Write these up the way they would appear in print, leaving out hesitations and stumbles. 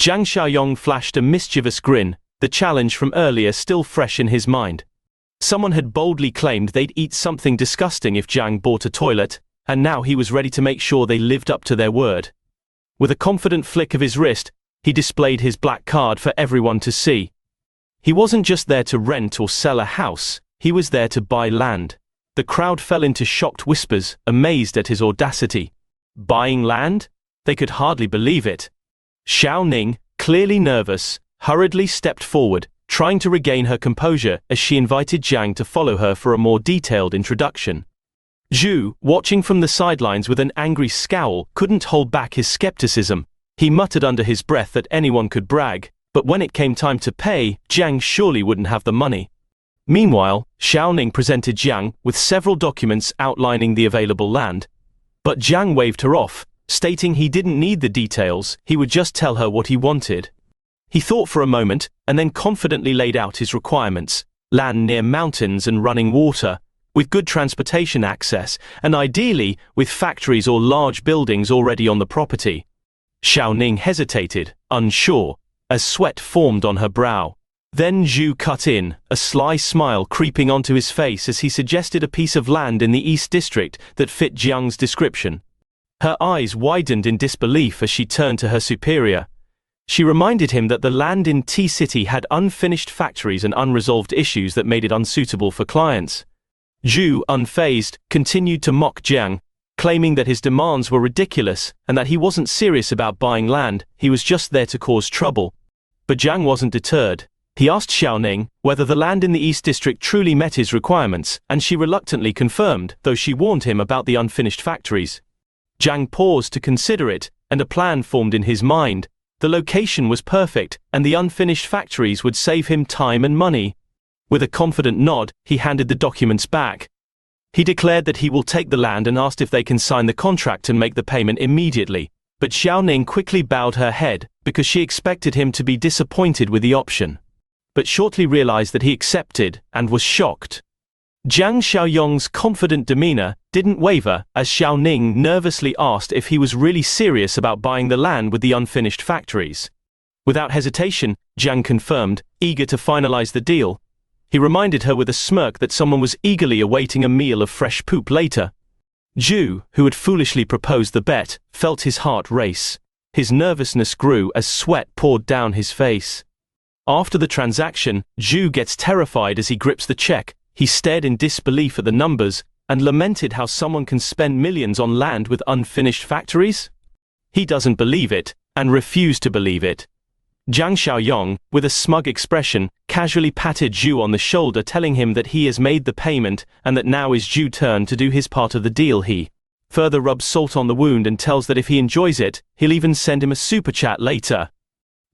Jiang Xiaoyong flashed a mischievous grin, the challenge from earlier still fresh in his mind. Someone had boldly claimed they'd eat something disgusting if Jiang bought a toilet, and now he was ready to make sure they lived up to their word. With a confident flick of his wrist, he displayed his black card for everyone to see. He wasn't just there to rent or sell a house, he was there to buy land. The crowd fell into shocked whispers, amazed at his audacity. Buying land? They could hardly believe it. Xiao Ning, clearly nervous, hurriedly stepped forward, trying to regain her composure as she invited Jiang to follow her for a more detailed introduction. Zhu, watching from the sidelines with an angry scowl, couldn't hold back his skepticism. He muttered under his breath that anyone could brag, but when it came time to pay, Jiang surely wouldn't have the money. Meanwhile, Xiao Ning presented Jiang with several documents outlining the available land. But Jiang waved her off, stating he didn't need the details, he would just tell her what he wanted. He thought for a moment, and then confidently laid out his requirements: land near mountains and running water, with good transportation access, and ideally, with factories or large buildings already on the property. Xiao Ning hesitated, unsure, as sweat formed on her brow. Then Zhu cut in, a sly smile creeping onto his face as he suggested a piece of land in the East District that fit Jiang's description. Her eyes widened in disbelief as she turned to her superior. She reminded him that the land in T-City had unfinished factories and unresolved issues that made it unsuitable for clients. Zhu, unfazed, continued to mock Jiang, claiming that his demands were ridiculous and that he wasn't serious about buying land, he was just there to cause trouble. But Jiang wasn't deterred. He asked Xiao Ning whether the land in the East District truly met his requirements, and she reluctantly confirmed, though she warned him about the unfinished factories. Jiang paused to consider it, and a plan formed in his mind. The location was perfect, and the unfinished factories would save him time and money. With a confident nod, he handed the documents back. He declared that he will take the land and asked if they can sign the contract and make the payment immediately. But Xiao Ning quickly bowed her head, because she expected him to be disappointed with the option. But shortly realized that he accepted, and was shocked. Jiang Xiaoyong's confident demeanor didn't waver as Xiao Ning nervously asked if he was really serious about buying the land with the unfinished factories. Without hesitation, Jiang confirmed, eager to finalize the deal. He reminded her with a smirk that someone was eagerly awaiting a meal of fresh poop later. Zhu, who had foolishly proposed the bet, felt his heart race. His nervousness grew as sweat poured down his face. After the transaction, Zhu gets terrified as he grips the check. He stared in disbelief at the numbers, and lamented how someone can spend millions on land with unfinished factories. He doesn't believe it, and refused to believe it. Jiang Xiaoyong, with a smug expression, casually patted Zhu on the shoulder, telling him that he has made the payment, and that now is Zhu's turn to do his part of the deal. He further rubs salt on the wound and tells that if he enjoys it, he'll even send him a super chat later.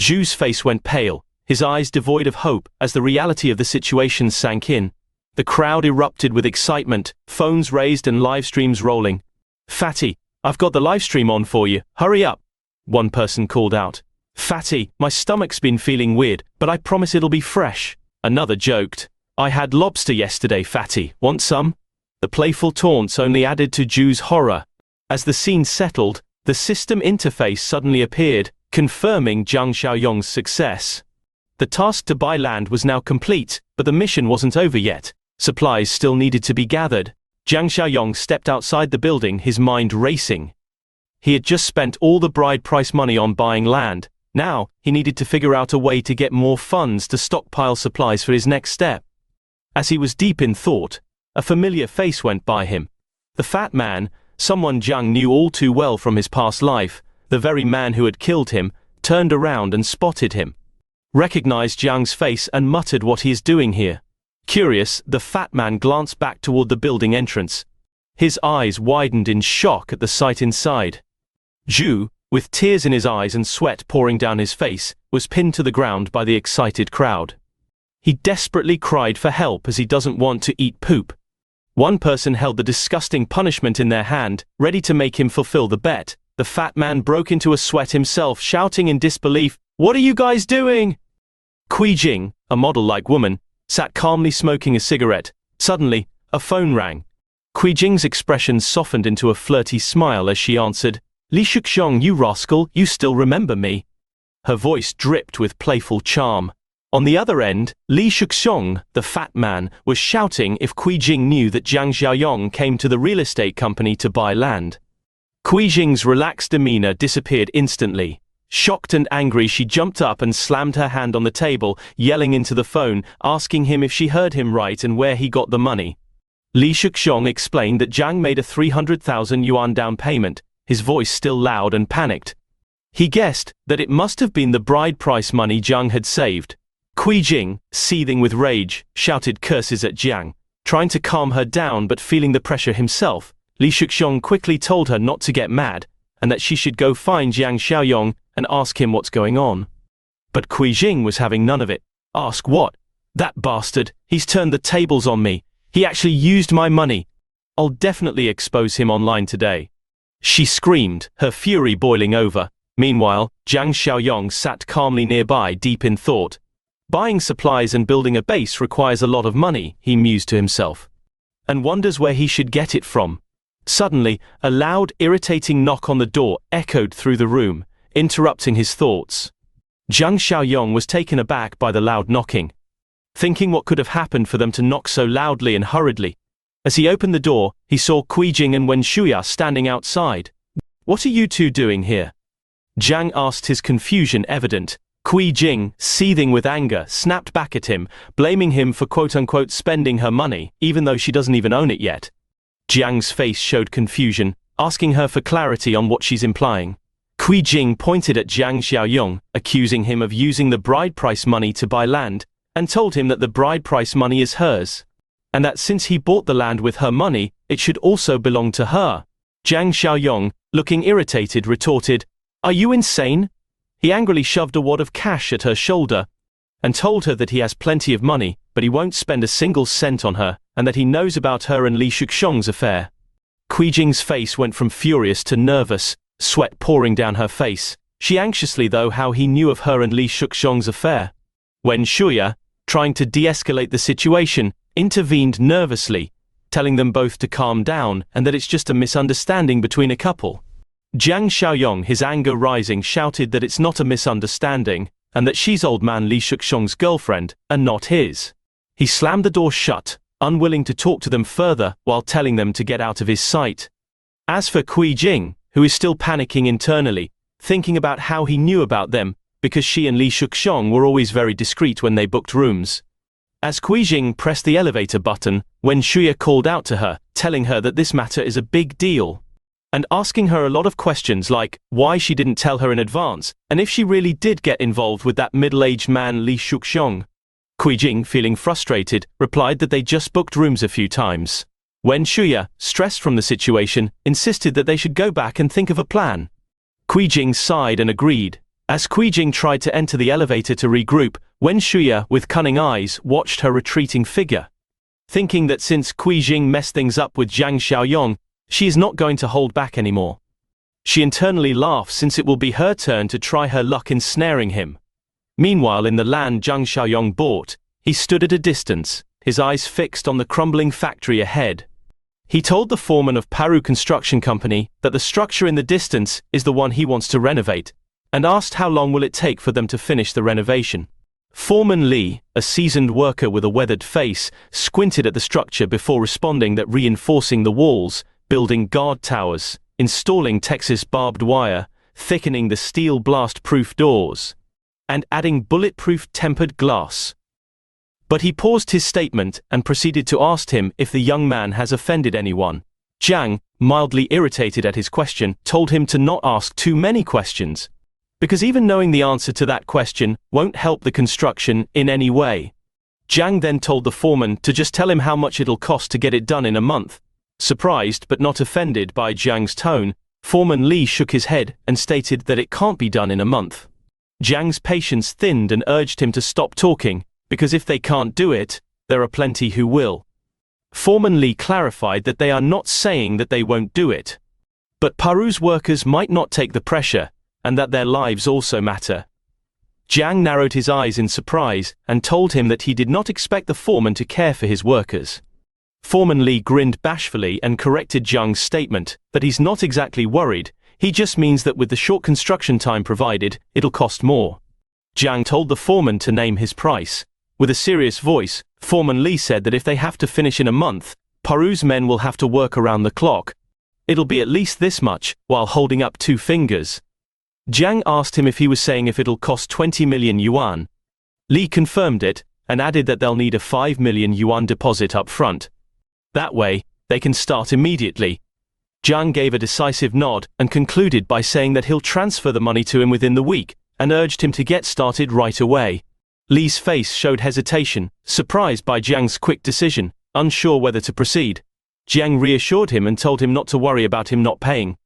Zhu's face went pale, his eyes devoid of hope, as the reality of the situation sank in. The crowd erupted with excitement, phones raised and live streams rolling. "Fatty, I've got the live stream on for you, hurry up," one person called out. "Fatty, my stomach's been feeling weird, but I promise it'll be fresh," another joked. "I had lobster yesterday, Fatty, want some?" The playful taunts only added to Zhu's horror. As the scene settled, the system interface suddenly appeared, confirming Jiang Xiaoyong's success. The task to buy land was now complete, but the mission wasn't over yet. Supplies still needed to be gathered. Jiang Xiaoyong stepped outside the building, his mind racing. He had just spent all the bride price money on buying land. Now, he needed to figure out a way to get more funds to stockpile supplies for his next step. As he was deep in thought, a familiar face went by him. The fat man, someone Jiang knew all too well from his past life, the very man who had killed him, turned around and spotted him. Recognized Jiang's face and muttered what he is doing here. Curious, the fat man glanced back toward the building entrance. His eyes widened in shock at the sight inside. Zhu, with tears in his eyes and sweat pouring down his face, was pinned to the ground by the excited crowd. He desperately cried for help as he doesn't want to eat poop. One person held the disgusting punishment in their hand, ready to make him fulfill the bet. The fat man broke into a sweat himself, shouting in disbelief, "What are you guys doing?" Kui Jing, a model-like woman, sat calmly smoking a cigarette. Suddenly, a phone rang. Kui Jing's expression softened into a flirty smile as she answered, "Li Shuxiong, you rascal, you still remember me." Her voice dripped with playful charm. On the other end, Li Shuxiong, the fat man, was shouting if Jing knew that Jiang Xiaoyong came to the real estate company to buy land. Jing's relaxed demeanor disappeared instantly. Shocked and angry, she jumped up and slammed her hand on the table, yelling into the phone, asking him if she heard him right and where he got the money. Li Shuxiong explained that Jiang made a 300,000 yuan down payment, his voice still loud and panicked. He guessed that it must have been the bride price money Jiang had saved. Jing, seething with rage, shouted curses at Jiang. Trying to calm her down but feeling the pressure himself, Li Shuxiong quickly told her not to get mad, and that she should go find Jiang Xiaoyong and ask him what's going on. But Jing was having none of it. Ask what? That bastard, he's turned the tables on me. He actually used my money. I'll definitely expose him online today. She screamed, her fury boiling over. Meanwhile, Jiang Xiaoyong sat calmly nearby, deep in thought. Buying supplies and building a base requires a lot of money, he mused to himself, and wonders where he should get it from. Suddenly, a loud, irritating knock on the door echoed through the room, interrupting his thoughts. Jiang Xiaoyong was taken aback by the loud knocking, thinking what could have happened for them to knock so loudly and hurriedly. As he opened the door, he saw Jing and Wen Shuya standing outside. "What are you two doing here?" Jiang asked, his confusion evident. Jing, seething with anger, snapped back at him, blaming him for quote-unquote spending her money, even though she doesn't even own it yet. Jiang's face showed confusion, asking her for clarity on what she's implying. Jing pointed at Jiang Xiaoyong, accusing him of using the bride price money to buy land, and told him that the bride price money is hers, and that since he bought the land with her money, it should also belong to her. Jiang Xiaoyong, looking irritated, retorted, "Are you insane?" He angrily shoved a wad of cash at her shoulder and told her that he has plenty of money, but he won't spend a single cent on her, and that he knows about her and Li Shuxiong's affair. Jing's face went from furious to nervous, sweat pouring down her face. She anxiously though how he knew of her and Li Shuxiong's affair. Wen Shuya, trying to de-escalate the situation, intervened nervously, telling them both to calm down and that it's just a misunderstanding between a couple. Jiang Xiaoyong, his anger rising, shouted that it's not a misunderstanding, and that she's old man Li Shuxiong's girlfriend, and not his. He slammed the door shut, unwilling to talk to them further, while telling them to get out of his sight. As for Jing, who is still panicking internally, thinking about how he knew about them, because she and Li Shuxiong were always very discreet when they booked rooms. As Jing pressed the elevator button, Wen Shuya called out to her, telling her that this matter is a big deal, and asking her a lot of questions like why she didn't tell her in advance, and if she really did get involved with that middle-aged man Li Shuxiong. Jing, feeling frustrated, replied that they just booked rooms a few times. Wen Shuya, stressed from the situation, insisted that they should go back and think of a plan. Jing sighed and agreed. As Jing tried to enter the elevator to regroup, Wen Shuya, with cunning eyes, watched her retreating figure. Thinking that since Jing messed things up with Jiang Xiaoyong, she is not going to hold back anymore. She internally laughs since it will be her turn to try her luck ensnaring him. Meanwhile, in the land Jiang Xiaoyong bought, he stood at a distance, his eyes fixed on the crumbling factory ahead. He told the foreman of Paru Construction Company that the structure in the distance is the one he wants to renovate, and asked how long will it take for them to finish the renovation. Foreman Li, a seasoned worker with a weathered face, squinted at the structure before responding that reinforcing the walls, building guard towers, installing Texas barbed wire, thickening the steel blast-proof doors, and adding bulletproof tempered glass. But he paused his statement and proceeded to ask him if the young man has offended anyone. Jiang, mildly irritated at his question, told him to not ask too many questions, because even knowing the answer to that question won't help the construction in any way. Jiang then told the foreman to just tell him how much it'll cost to get it done in a month. Surprised but not offended by Jiang's tone, Foreman Li shook his head and stated that it can't be done in a month. Jiang's patience thinned and urged him to stop talking, because if they can't do it, there are plenty who will. Foreman Li clarified that they are not saying that they won't do it, but Paru's workers might not take the pressure, and that their lives also matter. Jiang narrowed his eyes in surprise and told him that he did not expect the foreman to care for his workers. Foreman Li grinned bashfully and corrected Jiang's statement that he's not exactly worried, He just means that with the short construction time provided, it'll cost more. Jiang told the foreman to name his price. With a serious voice, Foreman Lee said that if they have to finish in a month, Paru's men will have to work around the clock. It'll be at least this much, while holding up 2 fingers. Jiang asked him if he was saying if it'll cost 20 million yuan. Lee confirmed it, and added that they'll need a 5 million yuan deposit up front. That way, they can start immediately. Jiang gave a decisive nod, and concluded by saying that he'll transfer the money to him within the week, and urged him to get started right away. Lee's face showed hesitation, surprised by Jiang's quick decision, unsure whether to proceed. Jiang reassured him and told him not to worry about him not paying.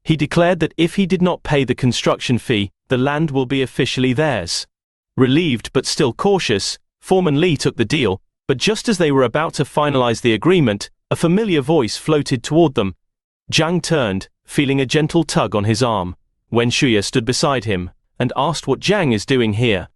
He declared that if he did not pay the construction fee, the land will be officially theirs. Relieved but still cautious, Foreman Lee took the deal, but just as they were about to finalize the agreement, a familiar voice floated toward them. Jiang turned, feeling a gentle tug on his arm. Wen Shuya stood beside him, and asked what Jiang is doing here.